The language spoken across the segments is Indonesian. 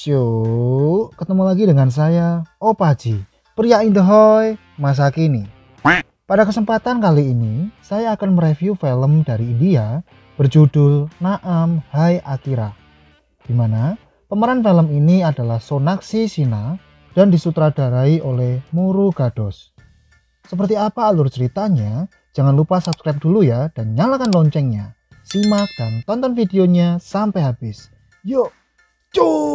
Cuk, ketemu lagi dengan saya, Opaji, pria Indahoy masa kini. Pada kesempatan kali ini, saya akan mereview film dari India berjudul Naam Hai Akira, di mana pemeran film ini adalah Sonakshi Sinha dan disutradarai oleh Murugadoss. Seperti apa alur ceritanya? Jangan lupa subscribe dulu ya dan nyalakan loncengnya. Simak dan tonton videonya sampai habis. Yuk, cuy!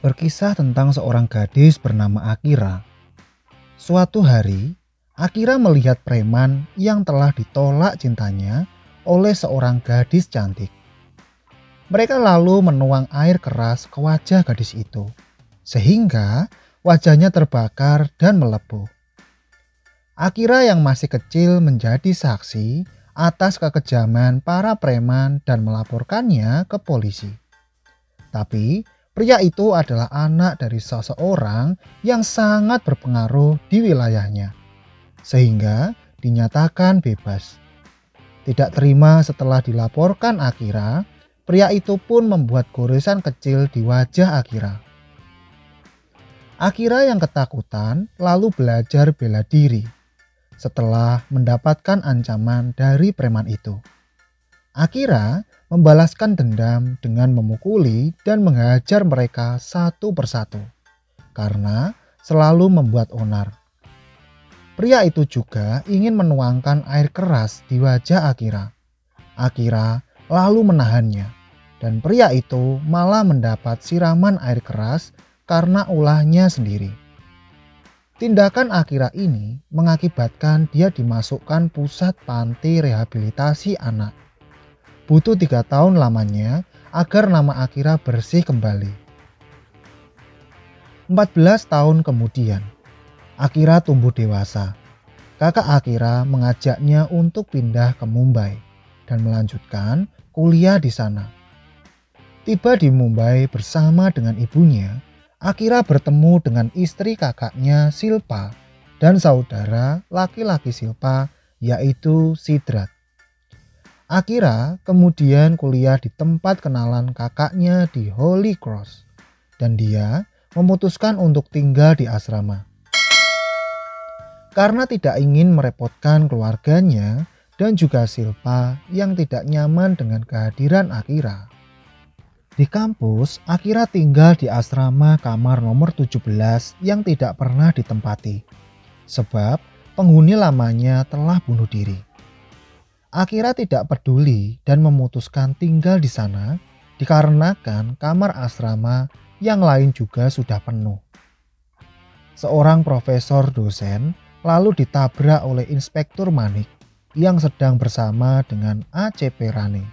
Berkisah tentang seorang gadis bernama Akira. Suatu hari, Akira melihat preman yang telah ditolak cintanya oleh seorang gadis cantik. Mereka lalu menuang air keras ke wajah gadis itu, sehingga wajahnya terbakar dan melepuh. Akira yang masih kecil menjadi saksi atas kekejaman para preman dan melaporkannya ke polisi. Tapi pria itu adalah anak dari seseorang yang sangat berpengaruh di wilayahnya, sehingga dinyatakan bebas. Tidak terima setelah dilaporkan Akira, pria itu pun membuat goresan kecil di wajah Akira. Akira yang ketakutan lalu belajar bela diri setelah mendapatkan ancaman dari preman itu. Akira membalaskan dendam dengan memukuli dan menghajar mereka satu persatu karena selalu membuat onar. Pria itu juga ingin menuangkan air keras di wajah Akira. Akira lalu menahannya dan pria itu malah mendapat siraman air keras karena ulahnya sendiri. Tindakan Akira ini mengakibatkan dia dimasukkan pusat panti rehabilitasi anak. Butuh 3 tahun lamanya agar nama Akira bersih kembali. 14 tahun kemudian, Akira tumbuh dewasa. Kakak Akira mengajaknya untuk pindah ke Mumbai dan melanjutkan kuliah di sana. Tiba di Mumbai bersama dengan ibunya, Akira bertemu dengan istri kakaknya Silpa dan saudara laki-laki Silpa yaitu Sidrat. Akira kemudian kuliah di tempat kenalan kakaknya di Holy Cross dan dia memutuskan untuk tinggal di asrama. Karena tidak ingin merepotkan keluarganya dan juga Silpa yang tidak nyaman dengan kehadiran Akira. Di kampus, Akira tinggal di asrama kamar nomor 17 yang tidak pernah ditempati, sebab penghuni lamanya telah bunuh diri. Akira tidak peduli dan memutuskan tinggal di sana dikarenakan kamar asrama yang lain juga sudah penuh. Seorang profesor dosen lalu ditabrak oleh Inspektur Manik yang sedang bersama dengan ACP Rane.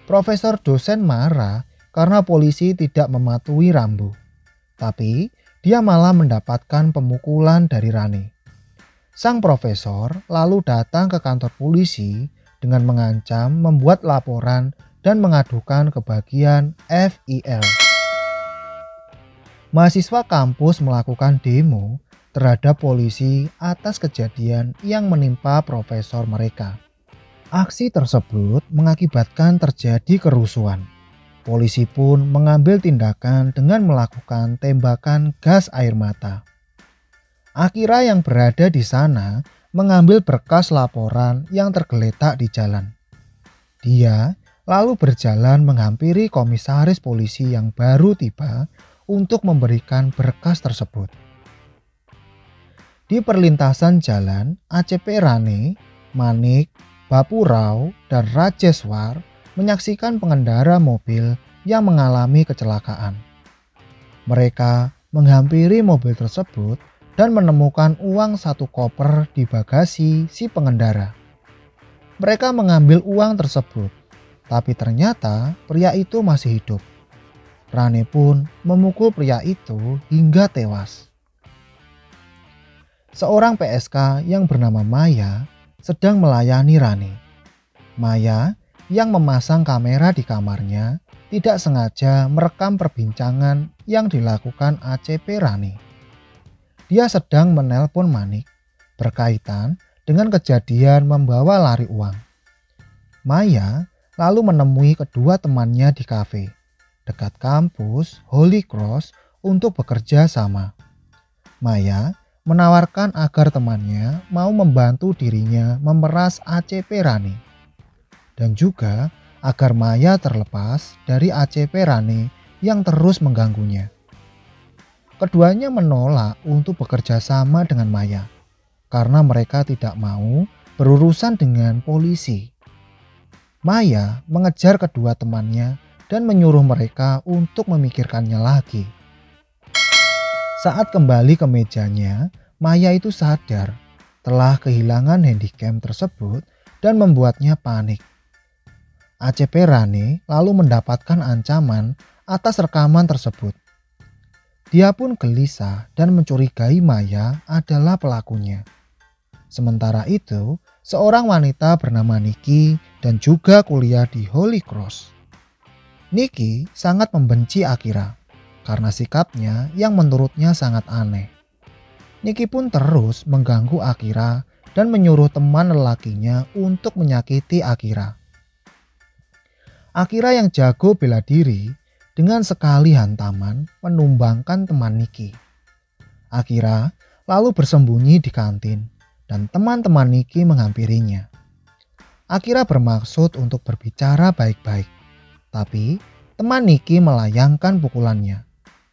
Profesor dosen marah karena polisi tidak mematuhi rambu, tapi dia malah mendapatkan pemukulan dari Rane. Sang profesor lalu datang ke kantor polisi dengan mengancam membuat laporan dan mengadukan ke bagian FIL. Mahasiswa kampus melakukan demo terhadap polisi atas kejadian yang menimpa profesor mereka. Aksi tersebut mengakibatkan terjadi kerusuhan. Polisi pun mengambil tindakan dengan melakukan tembakan gas air mata. Akira yang berada di sana mengambil berkas laporan yang tergeletak di jalan. Dia lalu berjalan menghampiri komisaris polisi yang baru tiba untuk memberikan berkas tersebut. Di perlintasan jalan, ACP Rane, Manik, Bapurao, dan Rajeswar menyaksikan pengendara mobil yang mengalami kecelakaan. Mereka menghampiri mobil tersebut dan menemukan uang 1 koper di bagasi si pengendara. Mereka mengambil uang tersebut, tapi ternyata pria itu masih hidup. Rane pun memukul pria itu hingga tewas. Seorang PSK yang bernama Maya sedang melayani Rane. Maya yang memasang kamera di kamarnya tidak sengaja merekam perbincangan yang dilakukan ACP Rane. Dia sedang menelpon Manik berkaitan dengan kejadian membawa lari uang. Maya lalu menemui kedua temannya di kafe dekat kampus Holy Cross untuk bekerja sama. Maya menawarkan agar temannya mau membantu dirinya memeras ACP Rani dan juga agar Maya terlepas dari ACP Rani yang terus mengganggunya. Keduanya menolak untuk bekerja sama dengan Maya karena mereka tidak mau berurusan dengan polisi. Maya mengejar kedua temannya dan menyuruh mereka untuk memikirkannya lagi. Saat kembali ke mejanya, Maya itu sadar telah kehilangan handycam tersebut dan membuatnya panik. ACP Rani lalu mendapatkan ancaman atas rekaman tersebut. Dia pun gelisah dan mencurigai Maya adalah pelakunya. Sementara itu, seorang wanita bernama Nikki dan juga kuliah di Holy Cross. Nikki sangat membenci Akira karena sikapnya yang menurutnya sangat aneh. Nikki pun terus mengganggu Akira dan menyuruh teman lelakinya untuk menyakiti Akira. Akira yang jago bela diri dengan sekali hantaman menumbangkan teman Nikki. Akira lalu bersembunyi di kantin dan teman-teman Nikki menghampirinya. Akira bermaksud untuk berbicara baik-baik, tapi teman Nikki melayangkan pukulannya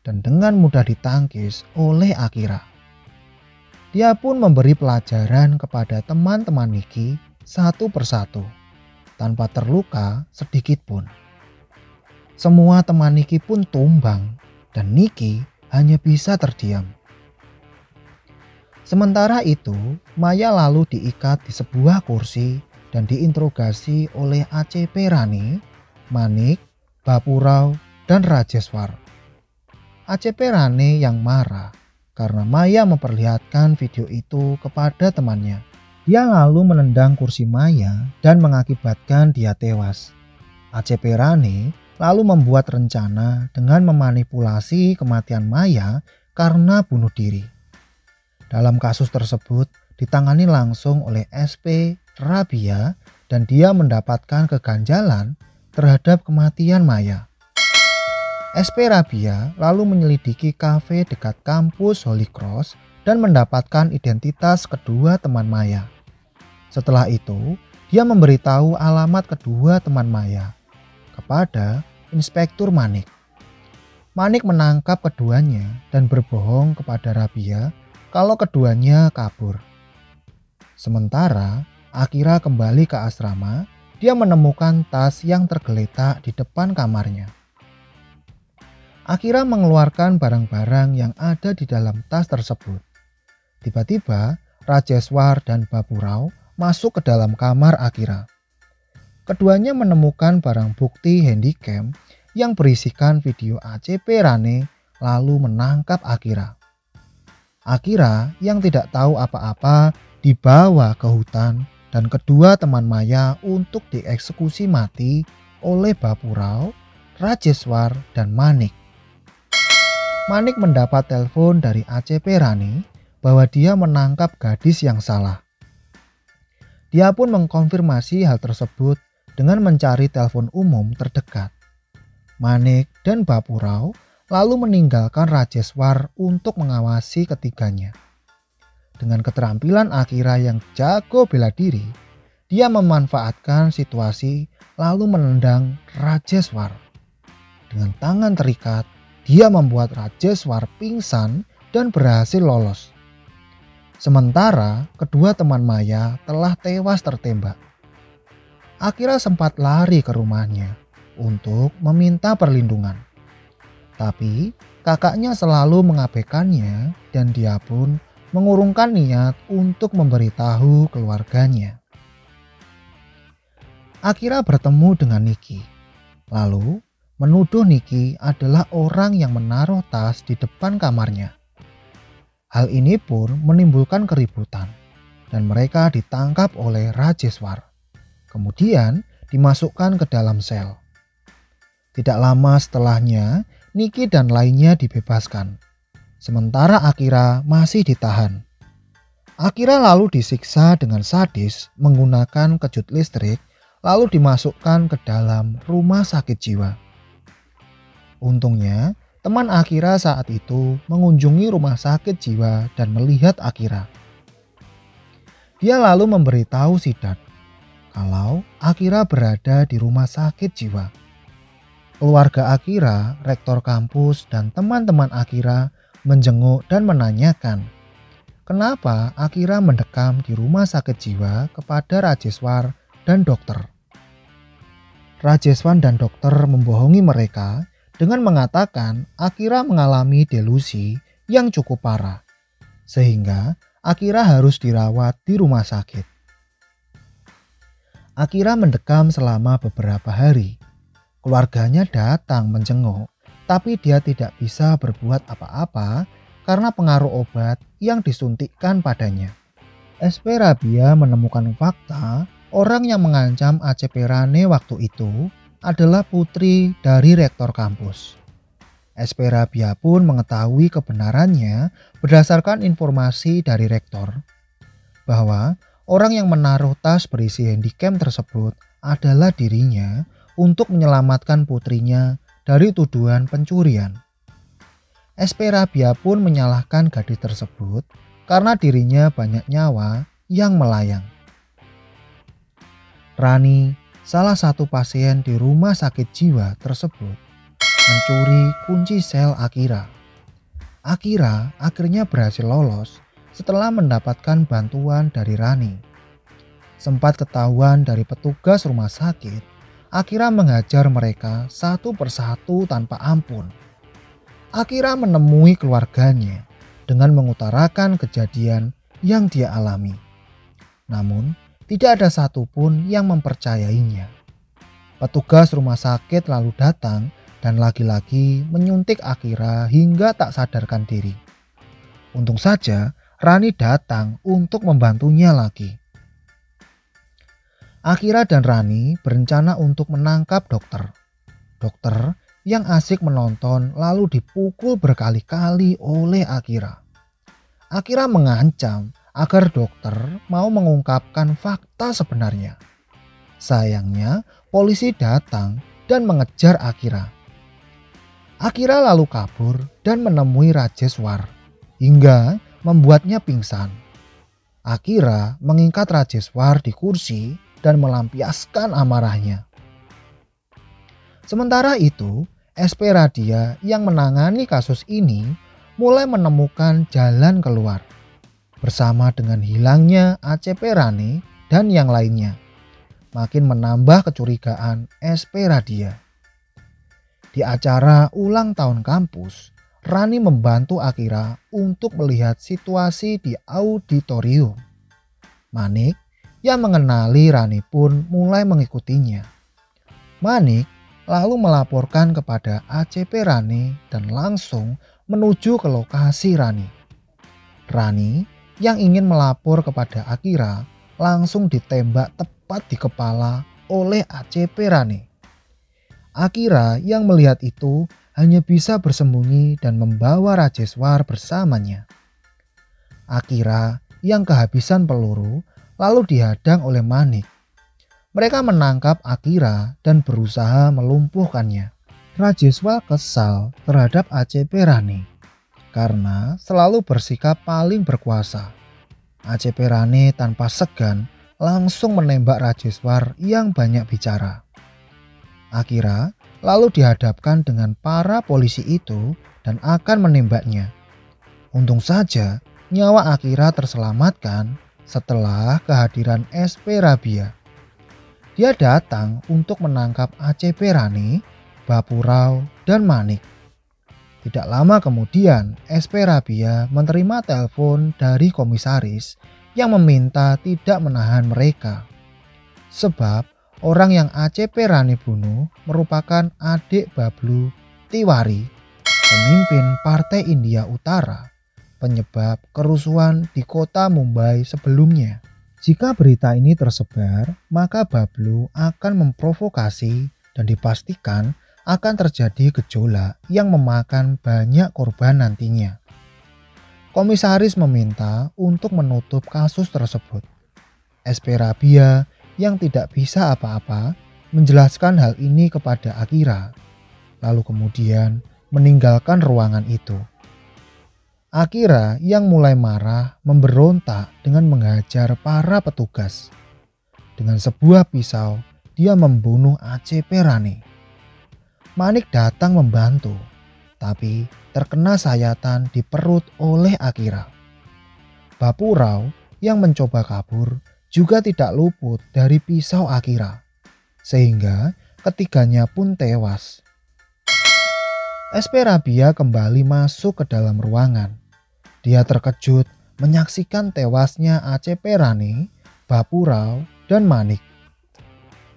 dan dengan mudah ditangkis oleh Akira. Dia pun memberi pelajaran kepada teman-teman Nikki satu persatu tanpa terluka sedikit pun. Semua teman Nikki pun tumbang dan Nikki hanya bisa terdiam. Sementara itu, Maya lalu diikat di sebuah kursi dan diinterogasi oleh ACP Rani, Manik, Bapurao, dan Rajeswar. ACP Rani yang marah karena Maya memperlihatkan video itu kepada temannya. Dia lalu menendang kursi Maya dan mengakibatkan dia tewas. ACP Rani lalu membuat rencana dengan memanipulasi kematian Maya karena bunuh diri. Dalam kasus tersebut ditangani langsung oleh SP Rabia dan dia mendapatkan keganjalan terhadap kematian Maya. SP Rabia lalu menyelidiki kafe dekat kampus Holy Cross dan mendapatkan identitas kedua teman Maya. Setelah itu, dia memberitahu alamat kedua teman Maya kepada Inspektur Manik. Manik menangkap keduanya dan berbohong kepada Rabia kalau keduanya kabur. Sementara Akira kembali ke asrama, dia menemukan tas yang tergeletak di depan kamarnya. Akira mengeluarkan barang-barang yang ada di dalam tas tersebut. Tiba-tiba Rajeswar dan Bapurao masuk ke dalam kamar Akira. Keduanya menemukan barang bukti handycam yang berisikan video ACP Rane lalu menangkap Akira. Akira yang tidak tahu apa-apa dibawa ke hutan dan kedua teman Maya untuk dieksekusi mati oleh Bapurao, Rajeswar, dan Manik. Manik mendapat telepon dari ACP Rani bahwa dia menangkap gadis yang salah. Dia pun mengkonfirmasi hal tersebut dengan mencari telepon umum terdekat. Manik dan Bapurao lalu meninggalkan Rajeswar untuk mengawasi ketiganya. Dengan keterampilan Akira yang jago bela diri, dia memanfaatkan situasi lalu menendang Rajeswar. Dengan tangan terikat, dia membuat Rajeswar pingsan dan berhasil lolos. Sementara kedua teman Maya telah tewas tertembak. Akira sempat lari ke rumahnya untuk meminta perlindungan. Tapi kakaknya selalu mengabaikannya dan dia pun mengurungkan niat untuk memberitahu keluarganya. Akira bertemu dengan Nikki, lalu menuduh Nikki adalah orang yang menaruh tas di depan kamarnya. Hal ini pun menimbulkan keributan dan mereka ditangkap oleh Rajeswar. Kemudian dimasukkan ke dalam sel. Tidak lama setelahnya, Nikki dan lainnya dibebaskan. Sementara Akira masih ditahan. Akira lalu disiksa dengan sadis menggunakan kejut listrik lalu dimasukkan ke dalam rumah sakit jiwa. Untungnya, teman Akira saat itu mengunjungi rumah sakit jiwa dan melihat Akira. Dia lalu memberitahu Sidat kalau Akira berada di rumah sakit jiwa. Keluarga Akira, rektor kampus, dan teman-teman Akira menjenguk dan menanyakan kenapa Akira mendekam di rumah sakit jiwa kepada Rajeswar dan dokter. Rajeswan dan dokter membohongi mereka dengan mengatakan Akira mengalami delusi yang cukup parah, sehingga Akira harus dirawat di rumah sakit. Akira mendekam selama beberapa hari. Keluarganya datang menjenguk, tapi dia tidak bisa berbuat apa-apa karena pengaruh obat yang disuntikkan padanya. SP Rabia menemukan fakta orang yang mengancam ACP Rane waktu itu adalah putri dari rektor kampus. SP Rabia pun mengetahui kebenarannya berdasarkan informasi dari rektor bahwa orang yang menaruh tas berisi handycam tersebut adalah dirinya untuk menyelamatkan putrinya dari tuduhan pencurian. SP Rabia pun menyalahkan gadis tersebut karena dirinya banyak nyawa yang melayang. Rani, salah satu pasien di rumah sakit jiwa tersebut, mencuri kunci sel Akira. Akira akhirnya berhasil lolos setelah mendapatkan bantuan dari Rani. Sempat ketahuan dari petugas rumah sakit, Akira menghajar mereka satu persatu tanpa ampun. Akira menemui keluarganya dengan mengutarakan kejadian yang dia alami. Namun, tidak ada satupun yang mempercayainya. Petugas rumah sakit lalu datang dan lagi-lagi menyuntik Akira hingga tak sadarkan diri. Untung saja Rani datang untuk membantunya lagi. Akira dan Rani berencana untuk menangkap dokter. Dokter yang asik menonton lalu dipukul berkali-kali oleh Akira. Akira mengancam agar dokter mau mengungkapkan fakta sebenarnya. Sayangnya, polisi datang dan mengejar Akira. Akira lalu kabur dan menemui Rajeswar hingga membuatnya pingsan. Akira mengikat Rajeswar di kursi dan melampiaskan amarahnya. Sementara itu, SP Radia yang menangani kasus ini mulai menemukan jalan keluar. Bersama dengan hilangnya ACP Rane dan yang lainnya, makin menambah kecurigaan SP Radia. Di acara ulang tahun kampus, Rani membantu Akira untuk melihat situasi di auditorium. Manik yang mengenali Rani pun mulai mengikutinya. Manik lalu melaporkan kepada ACP Rani dan langsung menuju ke lokasi Rani. Rani yang ingin melapor kepada Akira langsung ditembak tepat di kepala oleh ACP Rani. Akira yang melihat itu hanya bisa bersembunyi dan membawa Rajeswar bersamanya. Akira yang kehabisan peluru lalu dihadang oleh Manik. Mereka menangkap Akira dan berusaha melumpuhkannya. Rajeswar kesal terhadap ACP Rane karena selalu bersikap paling berkuasa. ACP Rane tanpa segan langsung menembak Rajeswar yang banyak bicara. Akira lalu dihadapkan dengan para polisi itu dan akan menembaknya. Untung saja nyawa Akira terselamatkan setelah kehadiran SP Rabia. Dia datang untuk menangkap ACP Rane, Bapurau, dan Manik. Tidak lama kemudian, SP Rabia menerima telepon dari komisaris yang meminta tidak menahan mereka. Sebab orang yang ACP Rane bunuh merupakan adik Bablu Tiwari, pemimpin Partai India Utara, penyebab kerusuhan di kota Mumbai sebelumnya. Jika berita ini tersebar, maka Bablu akan memprovokasi dan dipastikan akan terjadi gejolak yang memakan banyak korban nantinya. Komisaris meminta untuk menutup kasus tersebut. SP Rabia yang tidak bisa apa-apa menjelaskan hal ini kepada Akira, lalu kemudian meninggalkan ruangan itu. Akira yang mulai marah memberontak dengan menghajar para petugas. Dengan sebuah pisau, dia membunuh ACP Rane. Manik datang membantu, tapi terkena sayatan di perut oleh Akira. Bapurau yang mencoba kabur juga tidak luput dari pisau Akira, sehingga ketiganya pun tewas. SP Rabia kembali masuk ke dalam ruangan. Dia terkejut menyaksikan tewasnya ACP Rane, Bapurau, dan Manik.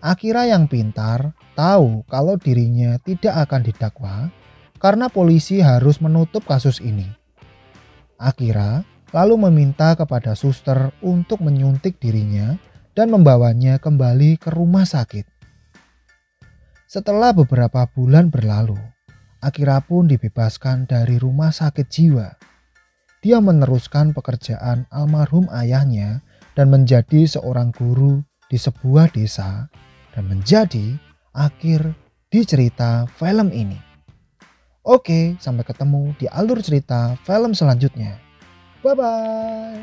Akira yang pintar tahu kalau dirinya tidak akan didakwa karena polisi harus menutup kasus ini. Akira lalu meminta kepada suster untuk menyuntik dirinya dan membawanya kembali ke rumah sakit. Setelah beberapa bulan berlalu, Akira pun dibebaskan dari rumah sakit jiwa. Dia meneruskan pekerjaan almarhum ayahnya dan menjadi seorang guru di sebuah desa dan menjadi akhir di cerita film ini. Oke, sampai ketemu di alur cerita film selanjutnya. Bye-bye.